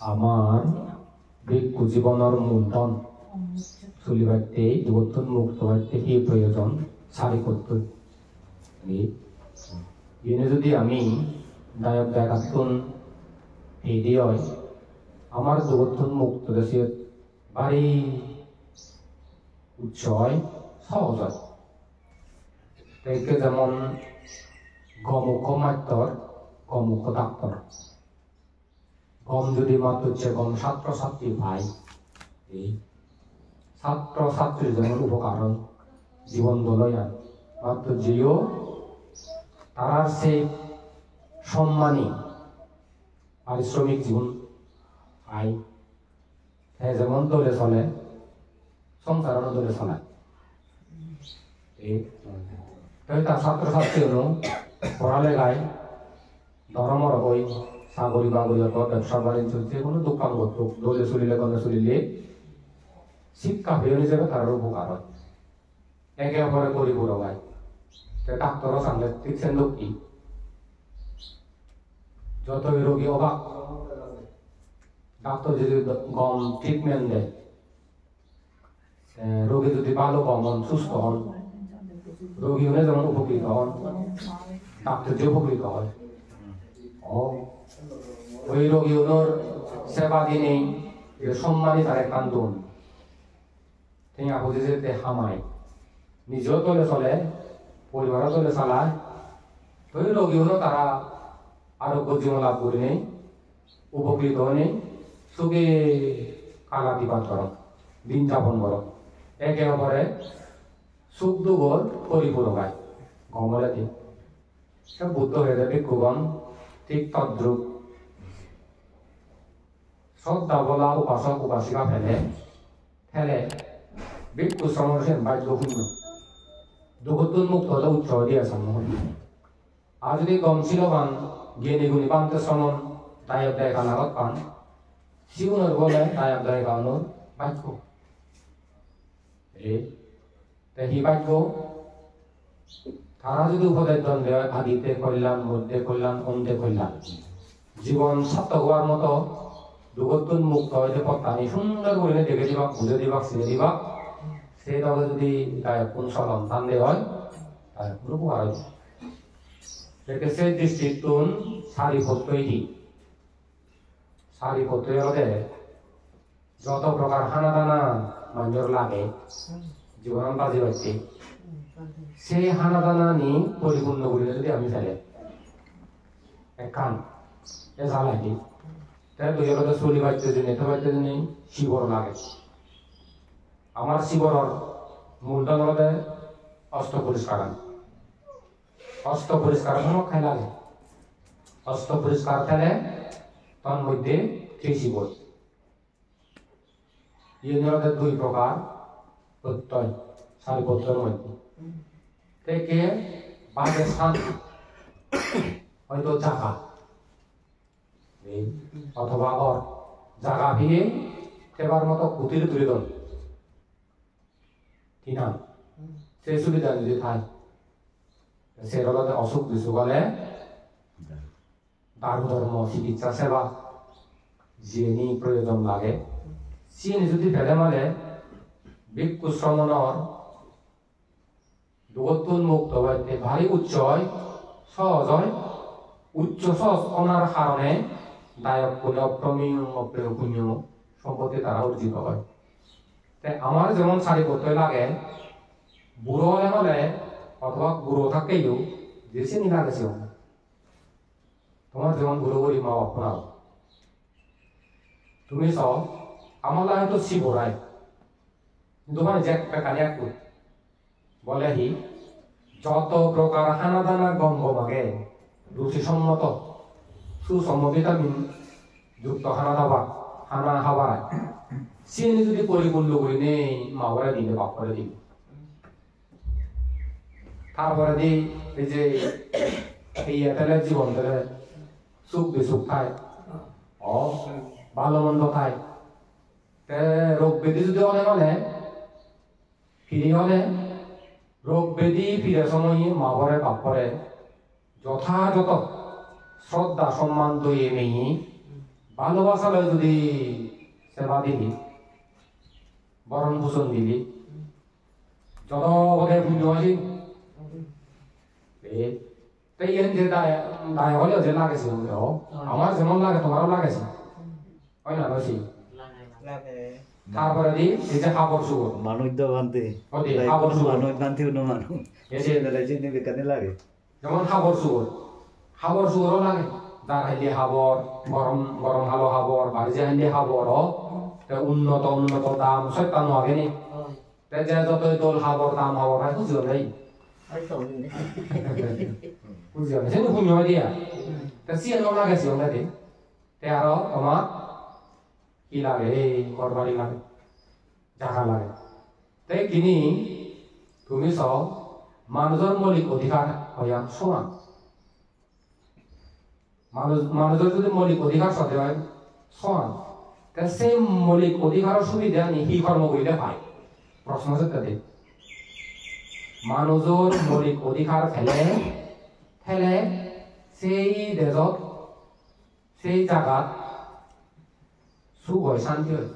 আমার ভিক্ষু জীবনের মূলধন চলিবাতে জীবন মুক্ত হইতে কি প্রয়োজন সারি করতে এনে যদি আমি দায়ক দেখাতুন এই দিয়ে আমার জীবন মুক্ত দেশে বাড়ি উচ্চয় সহজ হয় তাইকে যেমন গমুখ মাত্তর গমুখ ডাক্তার গম যদি মাত্র হচ্ছে গম ছাত্র ছাত্রী ভাই এই ছাত্র ছাত্রীর যেমন উপকার জীবন দলয়ান মাত্র যেও তারার সেই সম্মানী পারিশ্রমিক জীবন আই হ্যাঁ যেমন দলে চলে সংসারও দলে চলে এই তার ছাত্র ছাত্রী হল পড়ালেখায় ধর্মর বই চাকরি বাকরি ব্যবসা বাণিজ্য যে কোনো দোকান করতো দলে চলিলে গলে চলিলে শিক্ষা হয়ে হিসেবে তার উপকার হয় একে অপরে পরিপূরক হয় ডাক্তারও সামনে দেখছেন লোক কি যতই রোগী অবাক ডাক্তার যদি গম ট্রিটমেন্ট দেয় রোগী যদি ভালো গম হন সুস্থ হন রোগী হলে যেমন উপকৃত হন ডাক্তার যে উপকৃত হয় ওই রোগী হলোর সেবা দিনে সম্মানই তার এক আন্দোলন তিনি বুঝে যেতে হামায় নিজেও তলে চলে পরিবারও তলে চালায় ওই রোগী হলো তারা আরোগ্য জীবন লাভ করে নেই উপকৃত নেই সুখে কালাতিপাত করো দিন যাপন করো একে অপরে সুখ দুঃখর পরিপূরক হয় গমলে দিন বুদ্ধ হয়ে যাবে ভিক্ষুগণ ঠিক তদ্রুপ শ্রদ্ধা বলা উপাসক উপাসিকা ফেলে ভিক্ষু শ্রমসেন বাধ্য শূন্য দুঃখতুন মুক্ত হলে উৎসাহ দিয়ে সম্মোহন আর যদি গম শিলবান জ্ঞানী গুণী পান্তে শ্রমণ দায়ক দায় কানাগত পান জীবনের বলে দায়ক দায় কানোর বাক্য এই বাক্য তারা যদি উপদেশ দ্বন্দ্বে আদিতে কল্যাণ মধ্যে কল্যাণ অন্তে কল্যাণ জীবন সার্থক হওয়ার মতো দুঃখতুন মুক্ত হইতে পত্তানি সুন্দর করে দেখে দিবা বুঝে দিবা চিনে দিবা সেই দলে যদি গায়ক কোন চলন টান দিয়ে হয় তাহলে কোনো উপকার হয় সেই দৃষ্টিতুন সারিপত্রই কি সারিপত্রই হলে যত প্রকার হানা দানা মানুষের লাগে জীবন বাজি পাচ্ছি সেই হানা দানা নিয়ে পরিপূর্ণ করে যদি আমি ফেলে এক কান এ জ্বালাই তাই দুই কথা চলি বাড়তে দিন এতে বাড়তে দিন শিবর লাগে আমার শিবরর মূলধন হলে অস্ত পরিষ্কার খাই লাগে অস্ত পরিষ্কার খেলে তার মধ্যে শিবর ইয়ে দুই প্রকার প্রত্যয় সারিপত্রের মধ্যে থেকে বাঘের স্থান হয়তো জাগা অথবা ঘর জাগা ভিয়ে সেবার মতো কুটির তুলে দেন ঠিক না সেই সুবিধা যদি থাকে সেগুলো অসুখ বিসুখ হলে দারু ধর্ম চিকিৎসা সেবা যিনি প্রয়োজন লাগে চিনি যদি ফেলে মানে ভিক্ষু শ্রমণর দুঃখতুন মুক্ত হইতে ভারী উচ্চ হয় সহজ হয় উচ্চ সহজ অনার কারণে দায়ক করে অপ্রমেয় অপ্রিয় পুণ্য সম্পত্তি তারা অর্জিত হয় তাই আমার যেমন সারিপত্র লাগে বুড়ো হলে অথবা বুড়ো থাকতেও যে চিনি লাগেছে তোমার যেমন বুড়ো বুড়ি মা আপনার তুমি সব আমার লাগে তো শিবরায় কিন্তু মানে যে একটা কানে এক বলে হি যত প্রকার হানা দানা গঙ্গ মাগে রুচিসম্মত সুষম ভিটামিন যুক্ত হানা খাবার চিনি যদি পরিপূর্ণ করে নেই মা করে দিলে বাপ করে দিল তারপরে দি এই যে এই এতেলে জীবন তেলে সুখ বিসুখ খায় ভালো মন্দ খায় রোগ ব্যাধি যদি অনেক হলে ফিরে হলে রোগ ব্যাধি ফিরে সময় মা করে বাপ করে যথাযথ শ্রদ্ধা সম্মান দইয়ে মেয়ে ভালোবাসা লয় যদি সেবা দিলি বরণ পোষণ দিলি যত বোধে পুণ্য আছে তাই যে দায় হলেও যে লাগেছে আমার যেমন লাগে তোমারও লাগেছে হয় না বেশি তারপরে দি এই যে খাবার সুগর মানুষ তো বানতে খাবার সুগর মানুষ বানতে উনো মানুষ এসে বেলা চিনি বেকানে লাগে যেমন খাবার সুগরও লাগে যার হাইলে খাবার গরম গরম ভালো খাবার বাড়িতে হাইলে খাবার উন্নত দাম সত্যান্ন আগে নি যে যতই দোল খাবার দাম খাবার হয় বুঝিও নাই বুঝিও নাই সেটা পুণ্য দিয়া তা সিয়ান লাগে সিয়ন লাগে তে আরো তোমার কি লাগে এই ঘর বাড়ি লাগে জাগা লাগে তাই কিনি তুমি সব মানুষের মৌলিক অধিকার হইয়া সমান মানুষের যদি মৌলিক অধিকার সাথে হয় সমান তা সেই মৌলিক অধিকারের সুবিধা নি কি কর্ম করিলে পায় প্রশ্ন আছে মানুষের মৌলিক অধিকার ফেলে সেই দেশত সেই জায়গাত সুখ হয় শান্তি হয়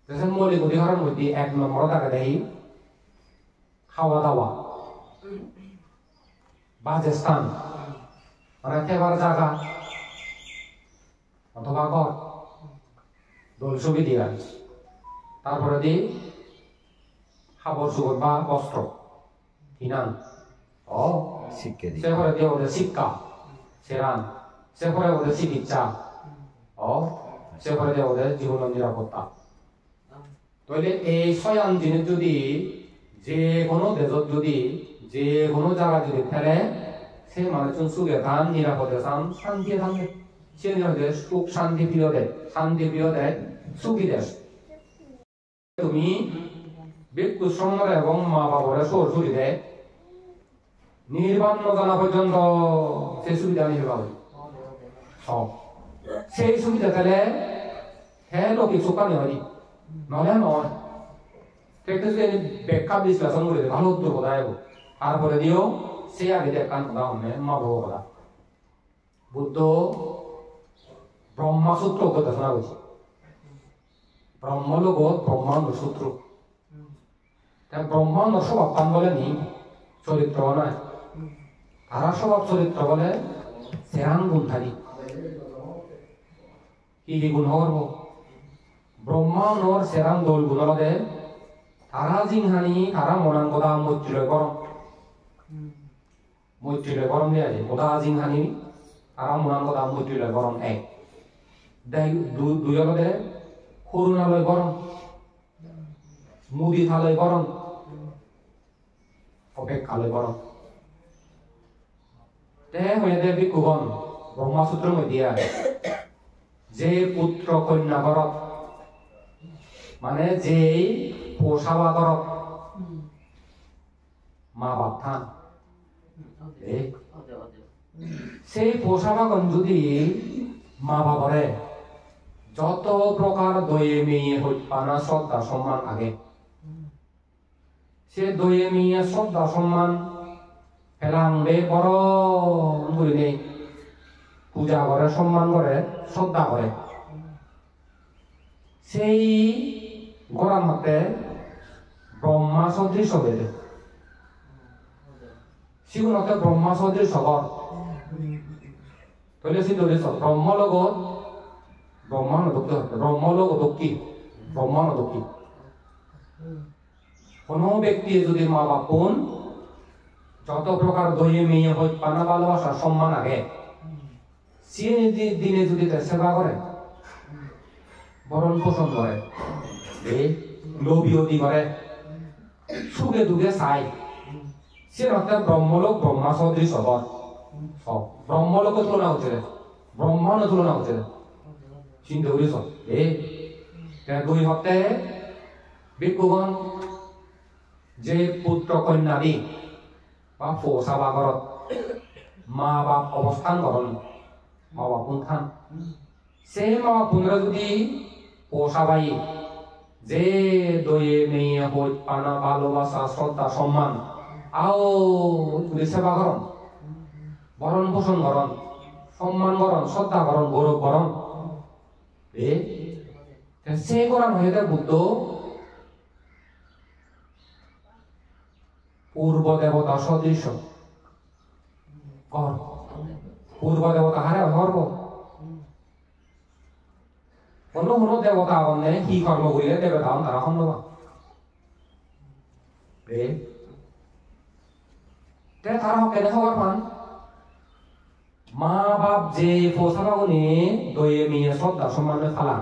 দেশের মৌলিক অধিকারের মধ্যে 1 নম্বর দেখা দেয় খাওয়া দাওয়া বাসস্থান মানে থেবার জায়গা অথবা ঘর দোল সুবিধা তারপরে দি খাবার সুগর বা বস্ত্র কিনান সেপরে দিয়ে ওদের শিক্ষা সেরান সেপরে ওদের চিকিৎসা সেপরে দিয়ে ওদের জীবন নিরাপত্তা তাহলে এই ছয়ান জিনিস যদি যে কোনো দেশত যদি যে কোনো জায়গা যদি ফেলে সে মানুষজন সুখে থান নিরাপদে থান শান্তি থাকবে সে নিরাপদে সুখ শান্তি প্রিয় দেয় সুখী দেশ তুমি ভিক্ষু শ্রমর এবং মা বাবার সোর ছুটি দেয় নির্বাণ জানা পর্যন্ত সেই সুবিধা নিতে পারবে সেই সুবিধা তাহলে হ্যাঁ লোকে চোখানি হয়নি নহলে নয় ব্যাখ্যা বিশ্লেষণ করে ভালো উত্তর কথা তারপরে দিও সে আগে দেখান কথা হলে মা বাবা কথা বুদ্ধ ব্রহ্মসূত্র কথা শোনা গেছে ব্রহ্মলোক ব্রহ্মাণ্ড সূত্র ব্রহ্মাণ্ড স্বভাব পান বলে নি চরিত্র নয় তারা স্বভাব চরিত্র বলে সেরান গুণধারী কি গুণ করব ব্রহ্মাণ্ডর সেরান দোল গুণ লগে তারা জিংহানি তারা মনাঙ্গদা মৈত্রীলয় গরম দেয়া যায় ওদা জিংহানি তারা মনাঙ্গদা মৈত্রীলয় গরম এক দুই লগে করুণালয় গরম মুদি থালয় গরম অপেক্ষালয় গরম ভিক্ষুগণ ব্রহ্মসূত্র মধ্যে যে পুত্র কন্যা গরত মানে যে পোষাবা গরত মা বাপ থান সেই পোষাবাগণ যদি মা বাবারে যত প্রকার দয়ে মেয়ে হইপানা শ্রদ্ধা সম্মান আগে সে দয়ে মেয়ে শ্রদ্ধা সম্মান ফেলাংবে বড় করে নেই পূজা করে সম্মান করে শ্রদ্ধা করে সেই গড়ার মতে ব্রহ্মা সদৃশ বেদে শিগুণতে ব্রহ্মা সদৃশ ঘর তাহলে সে ধরেছ ব্রহ্মলোকত ব্রহ্মলোকী কোন ব্যক্তি যদি মা বাপ বোন যত প্রকার দয়ে মেয়ে হইত পানা ভালোবাসা সম্মান আগে সে দিনে যদি সেবা করে বরণ পোষণ করে লোভিয়তি করে সুখে দুঃখে চাই সে অর্থাৎ ব্রহ্মলোক ব্রহ্মা সদৃশ ঘর সব ব্রহ্মলোক তুলনা হচ্ছে ব্রহ্মাণ্ড তুলনা হচ্ছে চিন্তা করিস দুই সপ্তাহে ভিক্ষুগণ যে পুত্র কন্যা দি বা পোষাবা ঘরত মা বাপ অবস্থান করেন মা বাপ থান সেই মা বাপুনরা যদি পোষাবাই যে দয়ে মেয়ে হইত পানা ভালোবাসা শ্রদ্ধা সম্মান আও সেবা করন বরণ পোষণ করন সম্মান করণ শ্রদ্ধা করণ গৌরব করণ সে করান হয়ে বুদ্ধ পূর্ব দেবতা সদৃশ পূর্ব দেবতা হারে হরব অন্য কোনো দেবতা অন্যে কি কর্ম করিলে দেবতা তারা সম্ভব তারা কেনে খবর পান মা বাপ যে পোষাবাগুনি দয়ে মেয়ে শ্রদ্ধা সম্মানে ফালান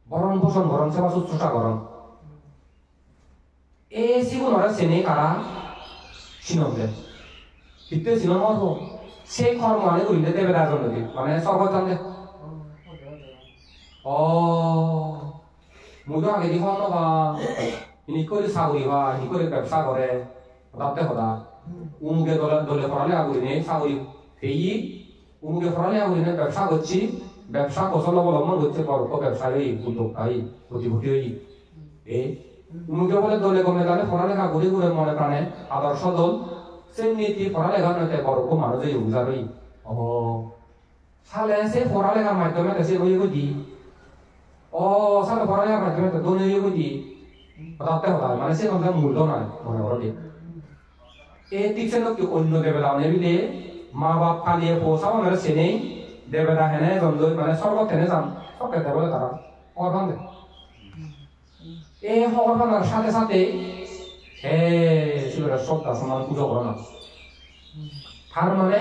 বরণ পোষণ করণ সেবা শুশ্রূষা করণ এ জীবনের শ্রেণী কারা সিনমদের কিন্তু সিনম অর্থ সেই কর্ম মানে করিলে দেবে রাজনীতি মানে সর্বত জানলে মুদো আগে দেখো না ইনি করে চাকরি বা ই করে ব্যবসা করে তাতে হতা উমুকে দলে দলে পড়ালে আগুরি নেই চাকরি এই উমুকে পড়ালে আগুরি নেই ব্যবসা করছি ব্যবসা কৌশল অবলম্বন করছে বড় ব্যবসায়ী উদ্যোক্তাই প্রতিভূতি এই উমুকে বলে দলে গমে গেলে পড়ালেখা ঘুরে ঘুরে মনে প্রাণে আদর্শ দল সেই নীতি পড়ালেখা নয় বড় মানুষ এই বুঝারই সালে সে পড়ালেখার মাধ্যমে দেশে বই দি সালে পড়ালেখার মাধ্যমে দলে দি তাতে হতা মানে সে কথা মূল্য নয় মনে করো এই টিকছে কি অন্য দেবেদা নেবিলে মা বাপ কালিয়ে পৌঁছাবো মেরে সে নেই দেবেদা হেনে জন্দই মানে সর্বত হেনে যান সব খেতে বলে তারা অর্থান দে এই অর্থানের সাথে সাথে শিবের শ্রদ্ধা সম্মান পুজো করো না তার মানে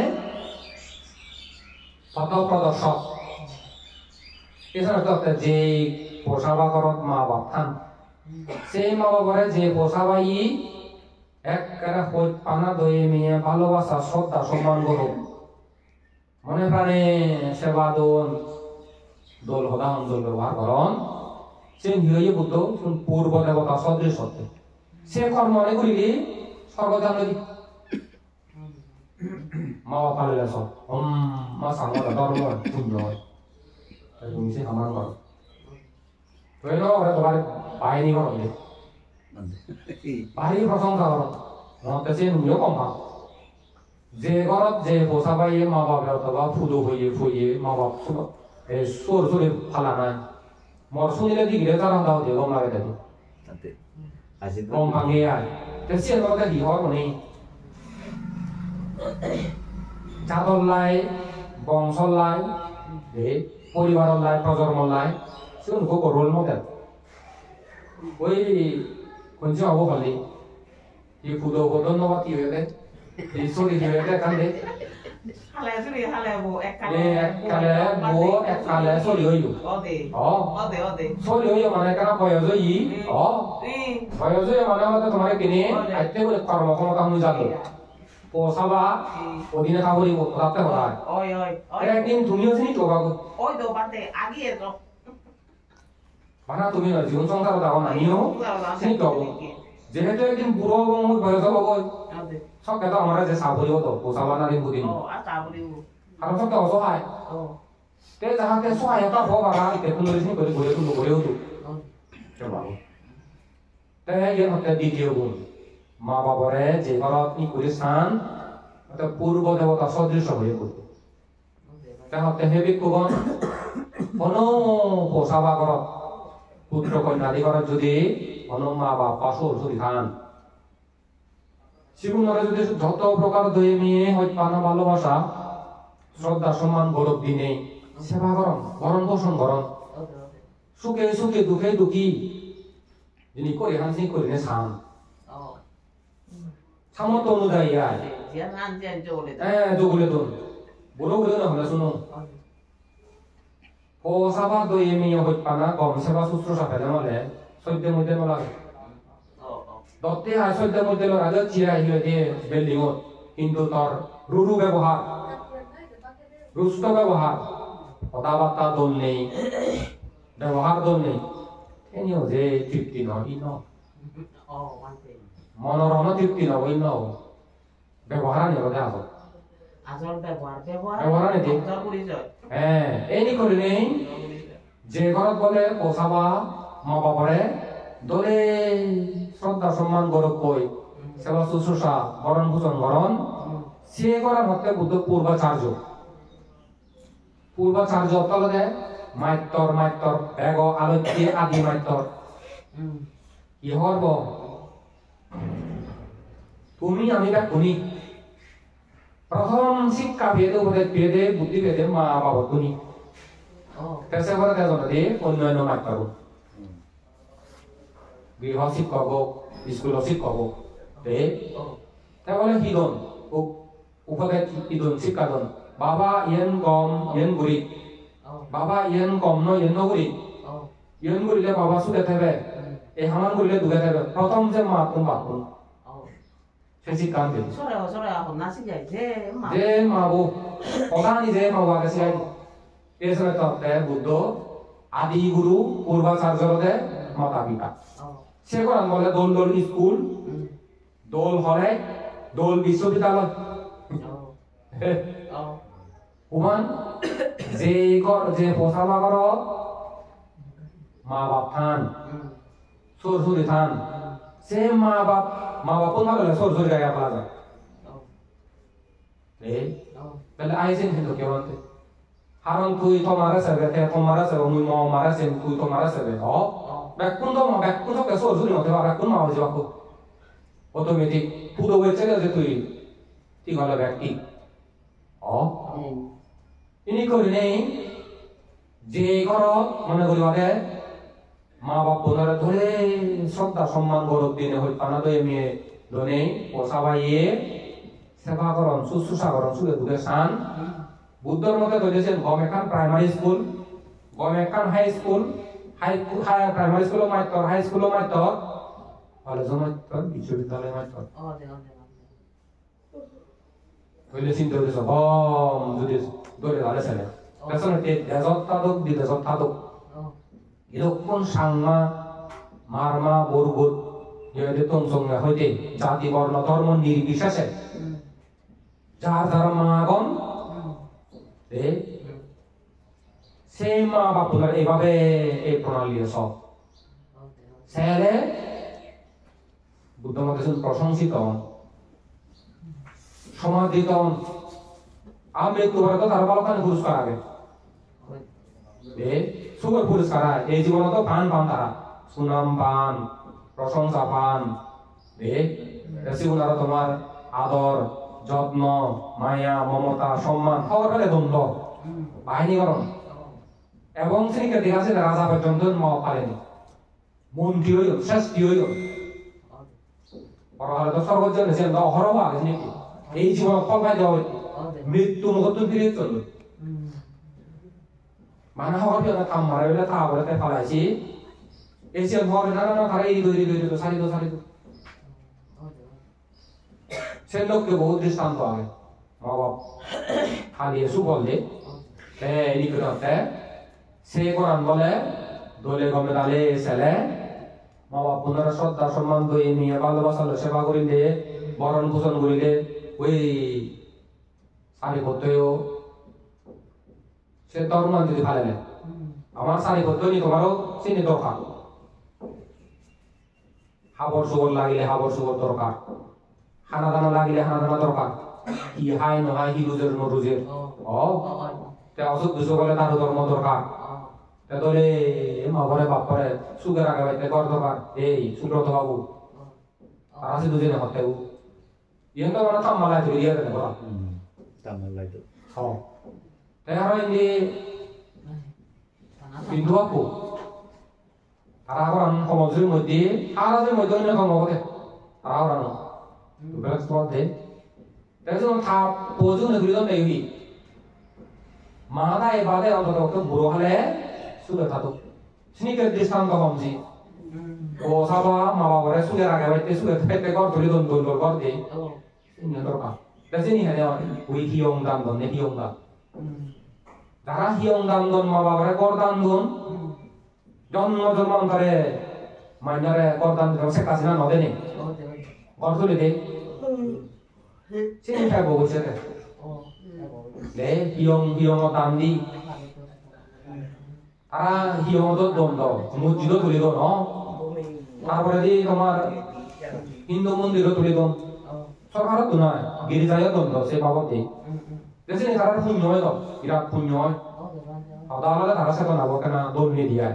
পথ প্রদর্শক এছাড়া যে পোষাবা করত মা বাপ থান সেই মা বাবারে যে পোষাবাই একবারে হই পানা দয়ে মেয়ে ভালোবাসা শ্রদ্ধা সম্মান করো মনে প্রাণে সেবা দোল হদান দোল ব্যবহার করন সে হিয়ে বুদ্ধ পূর্ব দেবতা সদৃশ সত্য সে কর্ম মনে করিলি সর্বজানবী মা বাবা পালিলে সব মা সাংবাদ ধর্ম পুণ্য হয় তুমি সে সমান করো তুই ন তোমার বাহিনী করো বাহিনী প্রশংসা করো মতে সে নুমিও কম পাও যে ঘরত যে পোষাবাই মা বাবা অথবা ফুদো হইয়ে মা বাপ সোর সোরে ফালা নাই মর শুনিলে দিগিরে তারা দাও দিয়ে গম লাগে দেখি গম ভাঙে আয় সে ঘরতে কি হওয়ার নেই চাদর লাই বংশর লাই পরিবারের লাই প্রজন্মর লাই সেগুলো রোল মডেল ওই কোনছে হবো খালি 이 부도 ধন্যবাদ কি হয়ে এই 소리 হয়ে কান্দে হালে 소리 হালে বো এককালে এককালে 소리 হইলো অদে 소리 হইলো মানে কারা বয়স হই বয়স হই মানে আমাদের তোমার কিনে আইতে বলে কর্মক্ষমতা আমি জানো পোষাবা ওদিনে খাবরি রাতে হয় ওই একদিন তুমিও চিনি তো বাবু ওই তো বাতে আগিয়ে তো মানে তুমি জীবন সংসার দাও না নিও চিনি তো যেহেতু একদিন বুড়ো এবং বয়স হব সব কথা আমরা যে সাবরি হতো পোষাবা না দিন বুদিন কারণ সব অসহায় তে যাহাতে সহায়তা হওয়া টেকনোলজি করে গড়েও তো তাই ইয়ে হতে দ্বিতীয় গুণ মা বাবারে যে ঘরত ই করে স্থান পূর্ব দেবতা সদৃশ হয়ে পড়বে তাহলে হেবি কোন কোনো পোষাবা ঘরত পুত্র কন্যাদি ঘরত যদি কোনো মা বাবা শ্বশুরি খান জীবনের যদি যত প্রকার দয়ে মেয়ে হয় পানা ভালোবাসা শ্রদ্ধা সম্মান গৌরব দিনে সেবা করন ভরণ পোষণ করন সুখে সুখে দুঃখে দুঃখী যিনি করে হানসি করে নে সান সামর্থ্য অনুযায়ী আয় যোগলে তো বড় বলে না হলে শুনো পোষাবা দয়ে মেয়ে হয় পানা কম সেবা শুশ্রূষা ফেলে মলে সদ্যের মধ্যে নলাগে দত্তে আর সদ্যের মধ্যে লড়ালে চিরা হিলে দিয়ে বিল্ডিংত কিন্তু তোর রুরু ব্যবহার রুষ্ট ব্যবহার কথাবার্তা দল নেই ব্যবহার দল নেই এনেও যে তৃপ্তি নয় ন মনোরম তৃপ্তি নয় ন ব্যবহার নিয়ে কথা আসো ব্যবহার নেই হ্যাঁ এনি করে নেই যে ঘরত বলে পোষাবা মা বাবারে দলে শ্রদ্ধা সম্মান গৌরব কই সেবা শুশ্রূষা বরণ ভূষণ গরণ সে করার মধ্যে বুদ্ধ পূর্বাচার্য তলদে মাইত্তর বেগ আলোচ্য আদি মাইত্তর কি হব তুমি আমি ব্যাকুনি প্রথম শিক্ষা ভেদে উপদেশ ভেদে বুদ্ধি ভেদে মা বাবা তুমি তেসে করে তেজনদে অন্যান্য মাইত্তর গৃহ শিক্ষক হোক স্কুল শিক্ষক হোক তাহলে হিদন উপদেশ হিদন শিক্ষাদন বাবা ইয়েন কম ইয়েন গুরি বাবা ইয়েন কম ন ইয়েন নগুরি ইয়েন গুরিলে বাবা সুদে থাকবে এই হামান গুরিলে দুগে থাকবে প্রথম যে মা কুম বাকুন সে শিক্ষান দিল যে মাবু প্রধানই যে মাবু আগে শিখাই এই সময় তত্ত্বে বুদ্ধ আদি গুরু পূর্বাচার্যরদে মাতা পিতা সে করান বলে দোল দোল স্কুল দোল হলে দোল বিশ্ববিদ্যালয় উমান যে পোষাবা কর মা বাপ থান সরসরি থান সে মা বাপ কোন ভালো সরসরি গায়ে পালা যায় তাহলে আইসেন কিন্তু কেউ হারণ তুই তোমারা সেবে মুই মারা সেন তুই তোমারা সেবে ব্যাকুন তো সরসরি মতে ব্যাকুন মা হয়েছে বাকু অটোমেটিক পুরো হয়েছে যে তুই ঠিক হলো ব্যক্তি ইনি করি নেই যে ঘর মনে করি বাদে মা বাপ বোনারা ধরে শ্রদ্ধা সম্মান গৌরব দিনে হই পানা দয়ে মেয়ে দনে পোষাবাইয়ে সেবা করন শুশ্রূষা করন সুরে দুগে সান বুদ্ধর মতে ধরেছেন গমেকান প্রাইমারি স্কুল গমেকান high school high primary school মাইতর হাই স্কুল মাইতর কলেজ মাইতর বিশ্ববিদ্যালয় মাইতর হইলে চিন্তা করেছ যদি দৌড়ে ভালো ছেলে পেছনে দেজত তাদক দি দেজত তাদক এরকম সাংমা মারমা বরগুত ইয়ে তংসঙ্গে হইতে জাতি বর্ণ ধর্ম নির্বিশেষে যার যার মাগন সেই মা বাপুরা এইভাবে এই প্রণালী সব ছেলে বুদ্ধ মতে প্রশংসিত সমাধিত আর মৃত্যু করে তো তার বালকান পুরস্কার আগে সুগর পুরস্কার এই জীবন তো পান তারা সুনাম পান প্রশংসা পান উনারা তোমার আদর যত্ন মায়া মমতা সম্মান খবর পেলে দ্বন্দ্ব বাহিনী করণ এবং শ্রীকে দেখাচ্ছে রাজা পর্যন্ত মাও পারেনি মন্ত্রী হইল শ্রেষ্ঠী হইল পরকালে তো স্বর্গজন অহরহ আগে নাকি এই জীবন ফল পাই দেওয়া মৃত্যু মুখত ফিরে চলল মানে হওয়ার জন্য থাম মারা বেলা তা বলে তাই ফালাইছি এসে ঘরে না তারা এই দৈরি সারি দো সে লোককে বহুত দৃষ্টান্ত আগে মা বাপ খালি এসু বললে নিকটতে সে কোরআন বলে দোলে গমে দালে ছেলে মা বাপ পুনরা শ্রদ্ধা সম্মান দই নিয়ে ভালোবাসালো সেবা করিলে বরণ পোষণ করিলে ওই সারি করতেও সে ধর্ম যদি ফালে আমার সারি করতে নি তোমারও চিনি দরকার হাবর সুগর লাগিলে হাবর সুগর দরকার খানা দানা লাগিলে খানা দানা দরকার কি হাই নহাই হিরুজের নরুজের অসুখ বিসুখ হলে তারও ধর্ম দরকার তাহলে মা ঘরে বাপ করে সুখের আগে বাইতে ঘর দরকার এই সুব্রত বাবু আর আছে দুজনে হতে ইয়ে তো মানে থাম্মালাই তুলে দিয়ে দেবে ওরা তামালাই তো তাই আর ইনি বিন্দু আপু তারা করান সমাজের মধ্যে আরাজের মধ্যে অন্য কর্ম করে তারা করানো বেলা মধ্যে তাই জন্য থাপ প্রয়োজন এগুলো নেই মাদা এবারে অন্তত বুড়ো হলে সুখে থাকুক স্নিকের দৃষ্টান্ত কমছি ও সাবা মা বাবারে সুখের আগে বাইতে সুখে থাকতে ঘর ধরে দোল ঘর দিয়ে দরকার তাই নি হ্যাঁ ওই হিয়ং দান দন নে হিয়ং দান যারা হিয়ং দান দন মা বাবারে কর দান দন জন্মান্তরে মাইনারে কর দান দিল সে কাছে না নদে নেই ঘর তুলে দে চিনি খাইব বসে দে হিয়ং দান দি তারা হিয়ং তো দম দাও মসজিদও তুলে দো ন তারপরে দি তোমার হিন্দু মন্দিরও তুলে দো সরকারও তো নয় গিরিজায় দণ্ড সে বাবদে দেশে তারা শূন্য হয় তো বিরাট শূন্য হয় আদালতে তারা সে বানাবো কেনা দল নিয়ে দিয়ে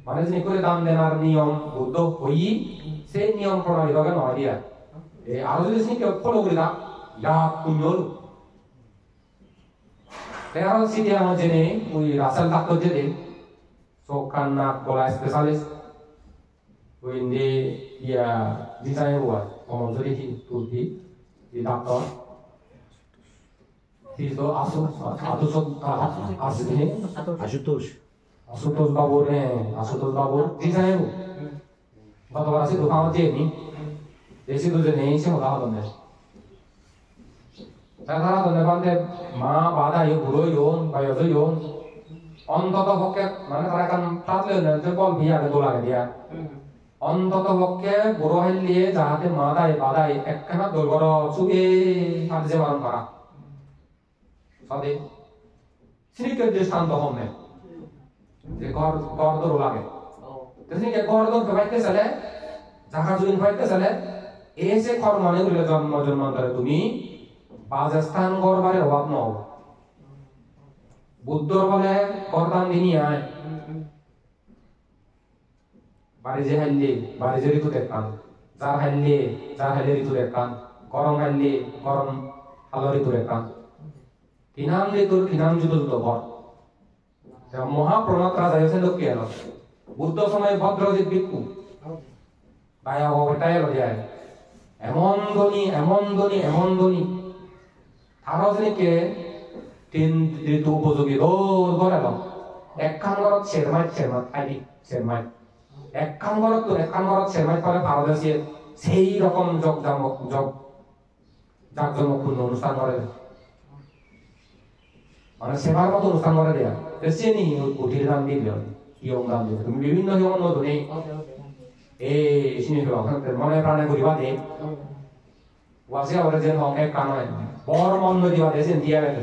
মানে যে করে দান দেনার নিয়ম বুদ্ধ হই সেই নিয়ম প্রণালী লগে নয় দিয়া আরো যদি কেউ ফলো করি না বিরাট শূন্য হল আরো সিটি আমার জেনে ওই রাসেল ডাক্তার জেনে চোখ কান নাক গলা স্পেশালিস্ট ওই ইয়া ডিজাইন হওয়া আমার যদি তুলতি di dokter itu asu ini asutos babur di sana bu kata orang sih tukang ojek nih dari situ jadi sih mau tahu deh saya tahu deh bande ma pada yuk buru yuk bayo tuh yuk অন্তত পক্ষে মানে তারা kan তাহলে না বল বিয়া দোলা দিয়া অন্তত পক্ষে বড় হইলে যাহাতে মাদায় বাদায় একখানা দোলগর চুগে কাজে বারণ করা সাথে সিনিকের যে শান্ত হমনে যে ঘর দোর লাগে তেসিকে ঘর দোর ফাইতে চলে জায়গা জুইন ফাইতে চলে এসে ঘর মনে করিলে জন্মান্তরে তুমি বাজস্থান গড়বারের অভাব নও বুদ্ধর বলে করদান দিনই আয় বাড়ি যে হাইলে বাড়ি যে ঋতু দেখান যার হাইলে ঋতু দেখান গরম হাইলে গরম হালো ঋতু দেখান কিনাম ঋতুর কিনাম জুতো ঘর মহাপ্রণত রাজা হয়েছেন লক্ষ্মী এলো বুদ্ধ সময় ভদ্রজিৎ ভিক্ষু দায়া অবটাই এলো যায় এমন ধ্বনি থারজনীকে তিন ঋতু উপযোগী রোজ ঘর এলো একখান ঘরত শেরমাইত আইডি শেরমাইত একখান ঘরত শেরমাইত পরে ভারতবর্ষে সেই রকম জাকজমকপূর্ণ অনুষ্ঠান করে মানে সেবার মতো অনুষ্ঠান করে দেয়া সে নি উঠির দাম দিল ইয়ং দাম দিল তুমি বিভিন্ন হিয়ং নতুন এই সিনি মনে প্রাণে করিবা দে ওয়াসে ওরে যেন এক কান হয় বড় মন দিবা দে সেন দিয়া গেছে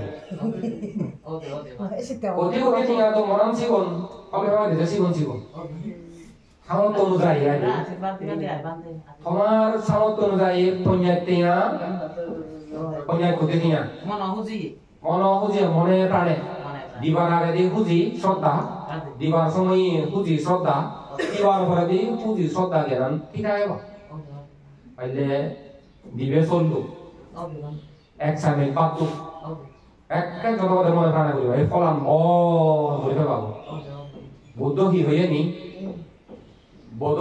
কোটি টিয়া তো মরণ জীবন হবে হবে যে জীবন সামর্থ্য অনুযায়ী তোমার সামর্থ্য অনুযায়ী পঞ্চায়েত টিয়া পঞ্চায়েত কোটি টিয়া মনহুজি মনে প্রাণে দিবার আগে দিয়ে হুজি শ্রদ্ধা দিবার সময় হুজি শ্রদ্ধা দিবার পরে দিয়ে হুজি শ্রদ্ধা জ্ঞান ঠিক আছে পাইলে দিবে চললো এক সামনে পাতু এক যত মনে প্রাণে করিব এই ফলান করে পাবো বুদ্ধ কি হয়ে নি বদ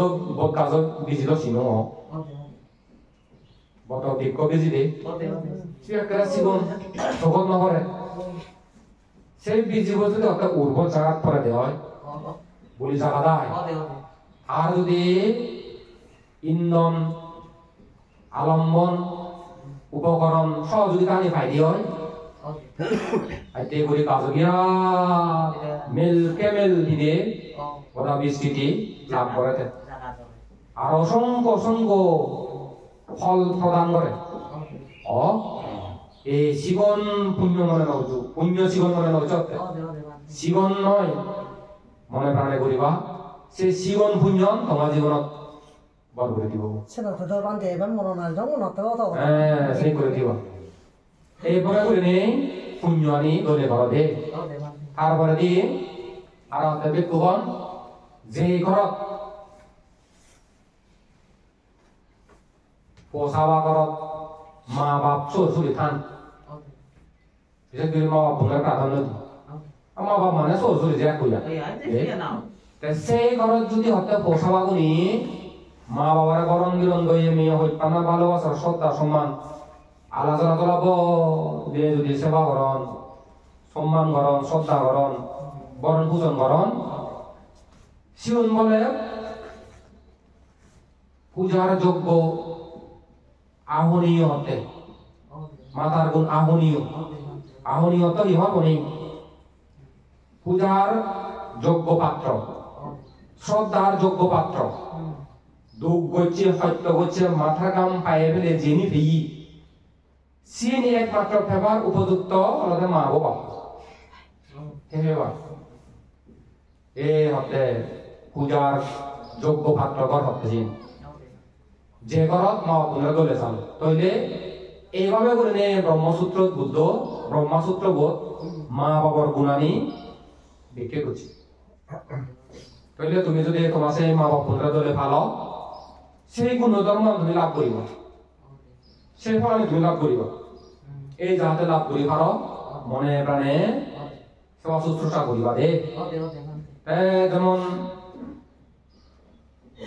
কাজ বিজিত চিহ্ন বদ বিজ্ঞ বিজি দে সে একটা জীবন জগৎ নহরে সেই বীজ যদি একটা উর্বর জায়গা করে দেওয়া হয় বলি জায়গা দেয় আর যদি ইন্ধন আলম্বন উপকরণ সহযোগিতা আনি পাই দিয়ে হয় আইতে করি কাজ মেল দিলে ওরা বিস্তৃতি লাভ করে আর অসংখ্য ফল প্রদান করে এই জীবন পুণ্য মনে নৌচু পুণ্য জীবন মনে নৌচ জীবন নয় মনে প্রাণে করিবা সে জীবন পুণ্য তোমার জীবনত বল করে দিব সেই করে দিব এইপরে করে নেই পুণ্য আনি দলে ঘর দে তারপরে দিয়ে আর ব্যক্তিগণ যে ঘরত পোষাবা ঘরত মা বাপ চুরি থান বিশেষ করে মা বাপ বোনের প্রাধান্য দিই মা বাপ মানে চুরি যে কইয়া সেই ঘরত যদি হতে পোষাবা গুনি মা বাবার গরম গিরন দইয়ে মেয়ে হইপানা ভালোবাসার শ্রদ্ধা সম্মান আলোচনা চলাব দিয়ে যদি সেবা করন সম্মান করন শ্রদ্ধা করন বরণ পূজন করন শিবন বলে পূজার যোগ্য আহনীয় হতে মাতার গুণ আহনীয় তো ইহব নেই পূজার যোগ্য পাত্র শ্রদ্ধার যোগ্য পাত্র দুঃখ গচ্ছে সত্য গচ্ছে মাথা কাম পায়ে ফেলে যিনি ভেই সিনি একমাত্র ফেবার উপযুক্ত হলে মা বাবা এ হতে পূজার যোগ্য পাত্র ঘর হতে যে ঘরত মা বোনের দলে চাল তইলে এইভাবে করে নে ব্রহ্মসূত্র বোধ মা বাবার গুণানি ব্যাখ্যা করছি। তাহলে তুমি যদি তোমার সেই মা বাবা দলে ভালো সেই গুণ ধর্ম তুমি লাভ করিব, সেই ফল তুমি লাভ করিব। এই যাহাতে লাভ করি পার মনে প্রাণে সেবা শুশ্রূষা করিবা দে। যেমন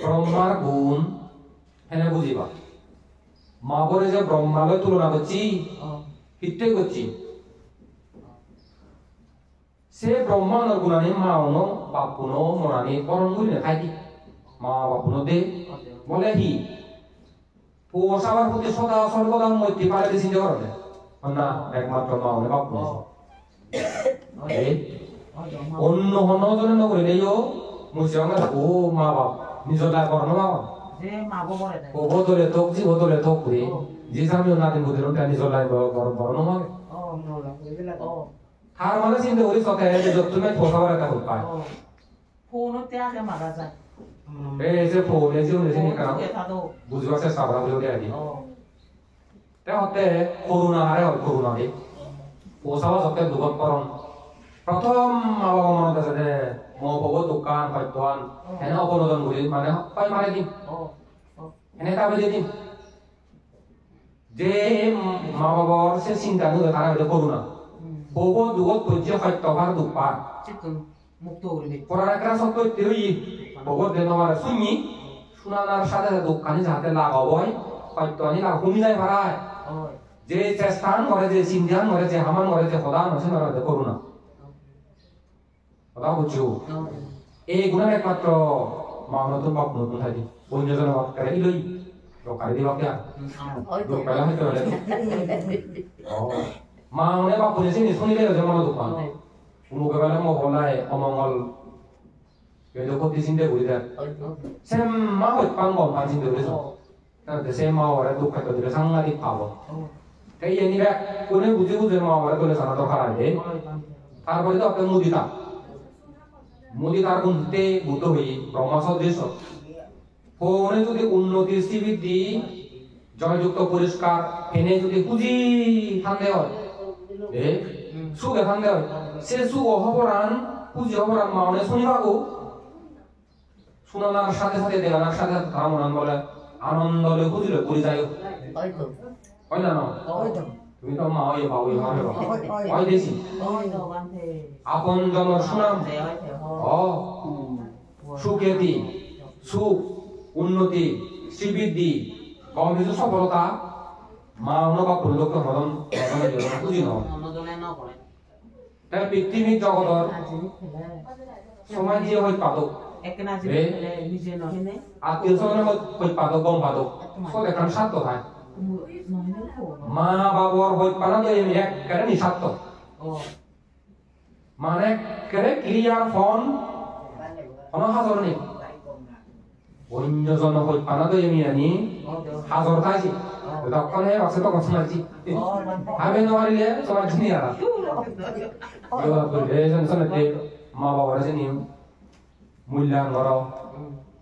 ব্রহ্মার গুণ হেনে বুঝিবা, মা বলে যে ব্রহ্মালয় তুলনা করছি কিটে করছি, সে ব্রহ্মাণ্ডর গুণানি মা অন বাপুন মনানি করণ করি না খাই মা বাপুন দে বলে কি পোষাবার প্রতি সদা সর্বদা মৈত্রী পারে চিন্তা করে না একমাত্র মা অনে বাপুন অন্য হনজনে নকরিলেও মুছে ও মা বাপ নিজর লাগ করন বাবা ও বদলে তোক জি বদলে তোক রে যে সামনে নাতিন বুঝেন তাই নিজর লাগ বরণ মাগে হার মানে চিন্তা করি সতে যে তুমি পোষাবার একটা হোক পায় ফোনতে আগে মারা যায় এই যে ফোনে যে উনি চিনি কারণ বুঝবার চেষ্টা করা হলেও দেয় তে হতে করুণা হারে হয় করুণা দি পোষাবা সতে দুগত করণ প্রথম মা বাবা মনত আছে যে মো বাবা দোকান হয়তোয়ান এনে অপনোদন করি মানে হয় মারে দিম এনে তাবে দিয়ে দিম যে মা বাবার সে চিন্তা নয় তারা হইলে করুণা বহু দুগত পর্য সত্যভার দুপার পড়ার সত্য তেই বহু দেনবার শুনি শুনানার সাথে দোকানে যাতে লাগাব সত্যনি লাগ কমি যায় ভাড়ায় যে চেষ্টান করে যে চিন্তান করে যে হামান করে যে সদা নছে না করুণা কথা বুঝছো এই গুণের একমাত্র মা নতুন বাপ নতুন থাকি অন্যজন করে ইলই দোকানে দিবা কে লোক পেলা হইতে হলে মা অনে বাপ বলেছে নি শুনিলে যেমন দোকান মুখে বেলা মহলায় অমঙ্গল কিন্তু ক্ষতি চিন্তা করি দেয় সে মা হই পান গম পান চিন্তা করেছ তাহলে সে মা ওরা দুঃখ খাইতে দিলে সাংঘাতিক পাবো তাই এনি ব্যাগ কোনে বুঝে বুঝে মা ওরা তোলে সানা দরকার আছে তারপরে তো আপনার মুদি তার গুণতে বুদ্ধ হই ব্রহ্মসদৃশ ফোনে যদি উন্নতির শ্রীবৃদ্ধি জয়যুক্ত পরিষ্কার ফেনে যদি পুঁজি থানতে হয় সুখে থানতে হয় সে সুখ অহবরান পুঁজি অহবরান মানে শুনিবাগো শুনানার সাথে সাথে দেখানোর সাথে তারা মনান বলে আনন্দলে বুঝলে পুরি যাই হয় না তুমি তো মা হয়ে বাবু হয় দেশি আপন জনর সুনাম সুখ্যাতি সুখ উন্নতি শ্রীবৃদ্ধি কম কিছু সফলতা মা অনুভব পরিলক্ষ হরণ বুঝি তাই পৃথিবীর জগতর সময় দিয়ে হয় পাদক আত্মীয় স্বজনের হয় পাদক গম পাদক সব এখন সাধ্য হয় মা বাবার হয় পানা তো এক কেন নিঃস্বার্থ মানে কেরে ক্লিয়ার ফোন অনহাজর নেই অন্যজন হয় পানা তো এমনি আনি হাজর থাকি তখন আছে তখন শোনাচ্ছি আমি নমারিলে তোমার চিনি আর মা বাবার আছে নিয়ম মূল্যায়ন করো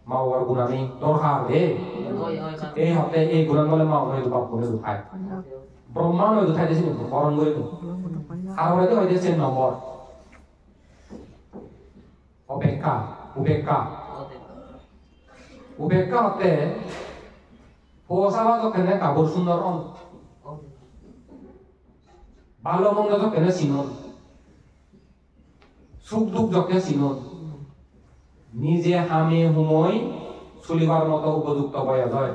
মা বাবার গুণানি দরকার দে এই হতে এই গুণান বলে মা বাবার বাপ করে দুখায় ব্রহ্মাণ্ড দুখাই দিয়েছি বরণ করে আর হয়তো হইতেছে নম্বর অপেক্ষা উপেক্ষা উপেক্ষা হতে পোষাবা যখন কাপড় সুন্দর ভালো মন্দ যখন চিনুন সুখ দুঃখ যখন চিনুন নিজে হামে হুমই চলিবার মতো উপযুক্ত বয়া যায়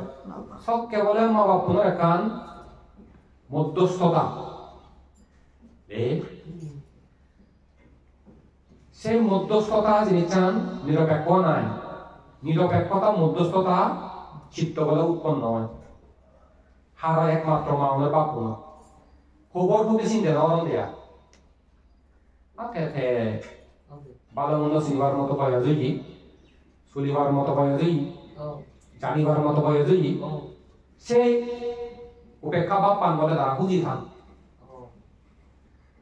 সব কেবল মা বাপুনের একান মধ্যস্থতা সেই মধ্যস্থতা যিনি চান নিরপেক্ষ নাই নিরপেক্ষতা মধ্যস্থতা চিত্ত বলে উৎপন্ন হয় হারা একমাত্র মাওনের বাপু না খবর খুবই চিন্তা নরম দেয়া ভালো মন্দ চিনিবার মতো বয়া জয়ী চলিবার মতো বয়া জয়ী জানিবার মতো বয়া জয়ী সেই উপেক্ষা বা পান বলে তারা খুঁজি থান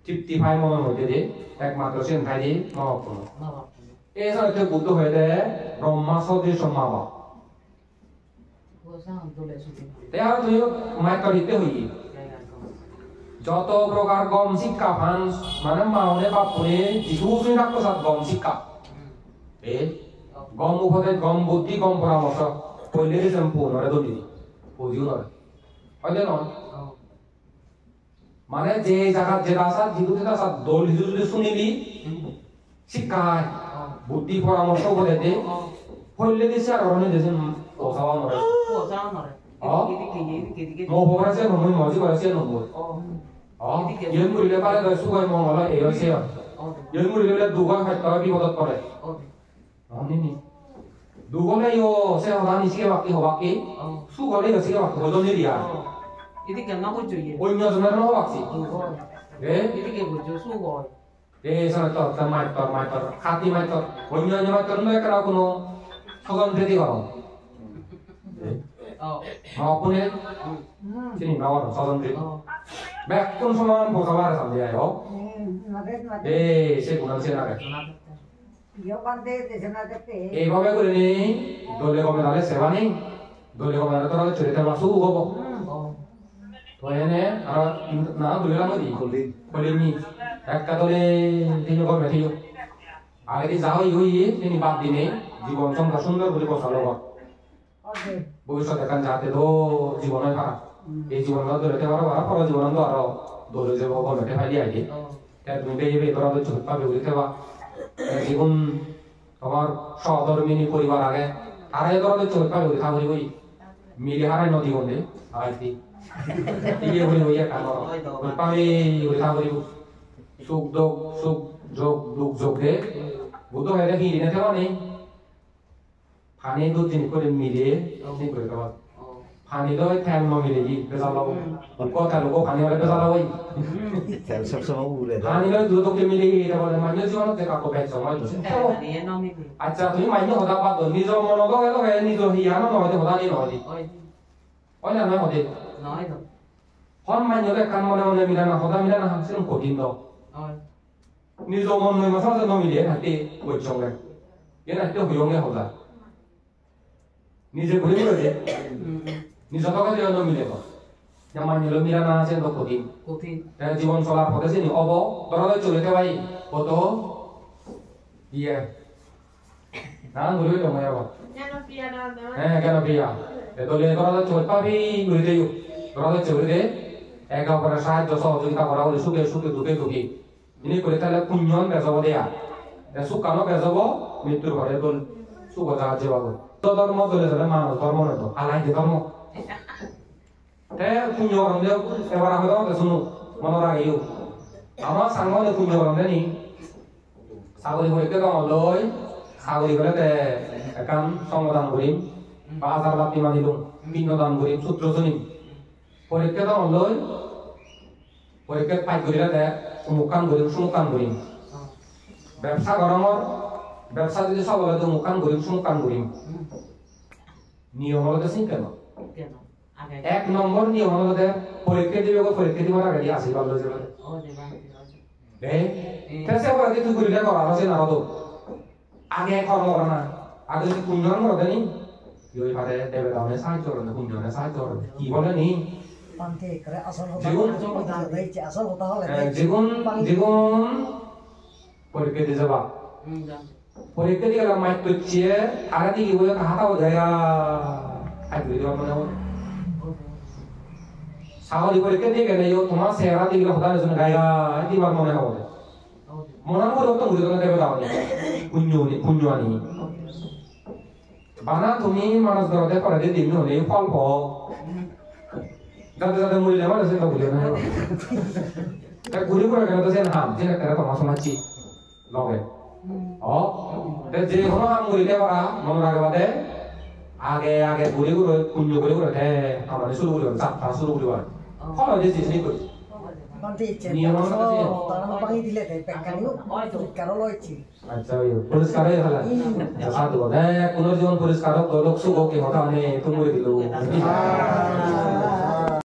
তৃপ্তি ভাই মনের মধ্যে দিয়ে একমাত্র সেন ভাই দিয়ে মা বাপু এই সাথে বুদ্ধ হয়ে দেয় ব্রহ্মা সদৃশ মা বাপ তাই আর তুই মায়ের কাড়িতে হই যত প্রকার গম শিক্ষা ফান মানে মাওনে বাপুনে যিটো শুনি থাকতো সাত গম শিক্ষা এ গম উপদেশ গম বুদ্ধি গম পরামর্শ কইলে দিছেন পুনরে দলি বুঝিও না হয়তো নয় মানে যে জায়গা যে রাস্তা যিটো রাস্তা দল যদি শুনিলি শিক্ষায় বুদ্ধি পরামর্শ করে দে কইলে দিছে আর অন্য দেশে ওসাও নয় 뭐 보라세 너무 뭐지 보라세 너무 연물이 빨리 더 수고해 먹어라 에어세요 연물이 왜 누가 할까 비보다 거래 아니니 누가래 요 세하다니 시계 밖에 호박기 수거래 요 시계 밖에 어떤 일이야 이렇게 나고 줘요. 얼마 전에 호박지 네 이렇게 보죠 수고. 네 저는 또 카티 마이터 얼마 전에 마이터는 왜 그러고 너 소금 되디가 마포네 지금 나와서 서던지 맥군 소만 보사마를 삼대요 네 세구나 세나게 এইভাবে করে নি দলে কমে দালে সেবা নেই দলে কমে দালে তোরা চরিত্র মাসু হবো তো এনে আর না দলে লাগি কলিনি একটা দলে তিন কমে থিও আগে দি যাও ইয়ে তিনি বাদ দিনে জীবন সংখ্যা সুন্দর বলে বসালো ভবিষ্যৎ এখান যাতে তো জীবনের ভাড়া এই জীবনটা ধরে পারো আর পর জীবন তো আরো ধরে যাব গলতে ফাইলি আইছে তুমি বেয়ে তোরা তো চুপ পাবে বলতে বা জীবন তোমার সহধর্মিনী পরিবার আগে আর এই তোরা তো চুপ পাবে বলে থাকি ওই মিলি হারাই নদী বন্ধে আইতি ইয়ে বলে ওই একটা পাবে বলে থাকি সুখ দুঃখ সুখ যোগ দুঃখ যোগ দে বুদ্ধ হয়ে দেখি দিনে থেবা নেই ফানি দু দিন করে মিলিয়ে ঠিক করে দেওয়া ফানি তো ঠ্যাং ন মিলে কি বেজা লাও কথা লোক ফানি হলে বেজা লাও তেল সব সময় উড়ে ফানি হলে দু তোকে মিলে এটা বলে মানে জীবন তে কাকো বেচ সময় আচ্ছা তুমি মাইনে হদা পাতো নিজ মন তো গেল হে নিজ হিয়া না নয় হদা নি নয় ওই না নয় হদে নয় তো হন মাইনে হলে কান মনে মনে মিলা না হদা মিলা না হাসিন কঠিন দাও নিজ মন নয় মাসা ন মিলে হাতে ওই সঙ্গে এর হাতে হইঙ্গে হদা নিজে ঘুরে ঘুরে নিজে তো কাজে অন্য মিলে যেমন নিল মিলা না আছে তো কঠিন জীবন চলার পথে চিনি অব তোরা চলিতে ভাই কত ইয়ে না ঘুরে তো মায়া হ্যাঁ কেন প্রিয়া এতলে তোরা চল পাবি ঘুরে দেই তোরা চলে দে একা করে সাহায্য সহযোগিতা করা হলে সুখে সুখে দুঃখে দুঃখী ইনি করে তাহলে পুণ্যন বেজাব দেয়া সুখ কানো বেজাব মৃত্যুর ঘরে তোল সুখ সাহায্য পাবো ধর্ম চলে চলে মানুষ ধর্ম নয় তো আলাই ধর্ম পুণ্য করম যে এবার আমি তো শুনো মনে রাখিও আমার সাংবাদিক পুণ্য করম জানি ছাগলী পরীক্ষা কম লই ছাগলী করে একান সংদান করিম ৫,০০০ বাতি মানিলুম পিণ্ড দান করিম সূত্র শুনিম পরীক্ষা কম লই পরীক্ষা পাই করিলে মুখান করিম সুমুখান করিম ব্যবসা গরমর ব্যবসা যদি সব হলে তো মুখান করিম সুমুখান করিম নিয়ম হলো চিন কেন এক নম্বর নিয়ম হলো পরীক্ষা দিবে পরীক্ষা দিব আগে আশীর্বাদ লই যাবে সে ওরা তুই করিলে করা আছে না তো আগে কর্ম করা না আগে যদি কুঞ্জন করে দেনি ওই ভাবে দেবে দামে সাহায্য করে কুঞ্জনে সাহায্য করে কি বলে নি জীবন পরীক্ষা দিয়ে যাবা পরীক্ষা দিয়ে গেলাম মাইক করছে আগে দিকে ওই হাতাও যায় আগে মানে ছাগলী পরীক্ষা দিয়ে গেলে তোমার চেহারা দিয়ে গেলে হতার জন্য গায়া দিবার মনে হবে মনে করে তো ঘুরে গেলে দেবে দাও পুণ্য আনি বানা তুমি মানুষ ধরতে করে দিয়ে দিন হলে ফল যাতে যাতে মরিলে আমার সেটা ভুলে না ঘুরে করে গেলে তো সে হাম যে একটা তোমার শোনাচ্ছি লগে যে কোনো হাম মরিলে ওরা মনে রাখে বাদে আগে আগে ঘুরে ঘুরে পুণ্য করে করে আমরা শুরু করি যাত্রা শুরু করি ফল যে জিনিস করি পুরস্কার সাধু পুনর্জীবন পুরস্কার লোক সুখ কি হঠাৎ তুমি দিল